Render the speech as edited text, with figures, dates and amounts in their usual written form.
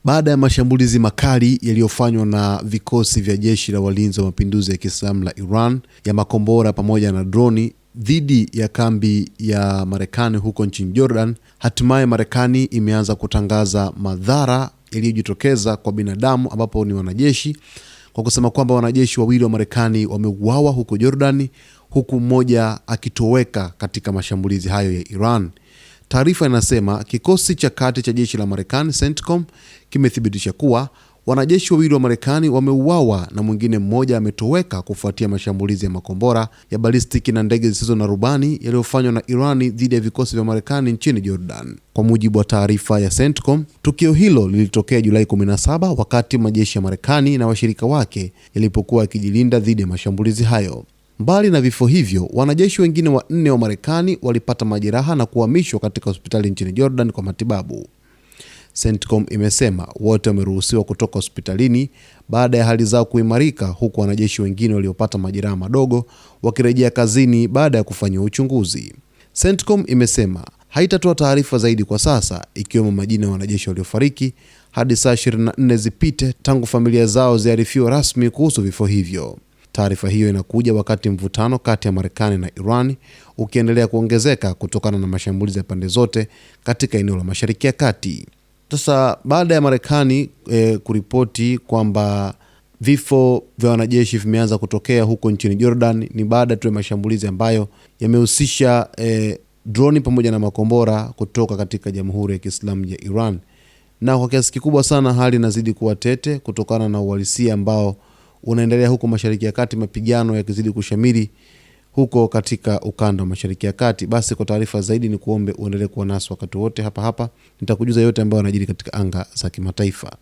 baada ya mashambulizi makali yaliyofanywa na vikosi vya jeshi la walinzi wa mapinduzi ya Kiislamu la Iran ya makombora pamoja na droni dhidi ya kambi ya Marekani huko nchini Jordan, hatimaye Marekani imeanza kutangaza madhara yaliyojitokeza kwa binadamu, ambapo ni wanajeshi, kwa kusema kwamba wanajeshi wawili wa Marekani wameuawa huko Jordan, huku mmoja akitoweka katika mashambulizi hayo ya Iran. Taarifa inasema kikosi cha kati cha jeshi la Marekani CENTCOM kimethibitisha kuwa wanajeshi wawili wa Marekani wameuawa na mwingine mmoja ametoweka kufuatia mashambulizi ya makombora ya balistiki na ndege zisizo na rubani yaliyofanywa na Irani dhidi ya vikosi vya Marekani nchini Jordan. Kwa mujibu wa taarifa ya CENTCOM, tukio hilo lilitokea Julai 17 wakati majeshi ya Marekani na washirika wake yalipokuwa yakijilinda dhidi ya mashambulizi hayo. Mbali na vifo hivyo, wanajeshi wengine 4 wa Marekani walipata majeraha na kuhamishwa katika hospitali nchini Jordan kwa matibabu. CENTCOM imesema wote wameruhusiwa kutoka hospitalini baada ya hali zao kuimarika, huku wanajeshi wengine waliopata majeraha madogo wakirejea kazini baada ya kufanywa uchunguzi. CENTCOM imesema haitatoa taarifa zaidi kwa sasa, ikiwemo majina ya wanajeshi waliofariki hadi saa 24 zipite tangu familia zao ziarifiwe rasmi kuhusu vifo hivyo. Taarifa hiyo inakuja wakati mvutano kati ya Marekani na Iran ukiendelea kuongezeka kutokana na mashambulizi ya pande zote katika eneo la Mashariki ya Kati. Sasa baada ya Marekani kuripoti kwamba vifo vya wanajeshi vimeanza kutokea huko nchini Jordan, ni baada tu ya mashambulizi ambayo yamehusisha droni pamoja na makombora kutoka katika Jamhuri ya Kiislamu ya Iran. Na kwa kiasi kikubwa sana hali inazidi kuwa tete kutokana na uhalisia ambao unaendelea huko Mashariki ya Kati, mapigano yakizidi kushamiri huko katika ukanda wa Mashariki ya Kati. Basi kwa taarifa zaidi ni kuombe uendelee kuwa nasi wakati wote hapa. Nitakujuza yote ambayo yanajiri katika anga za kimataifa.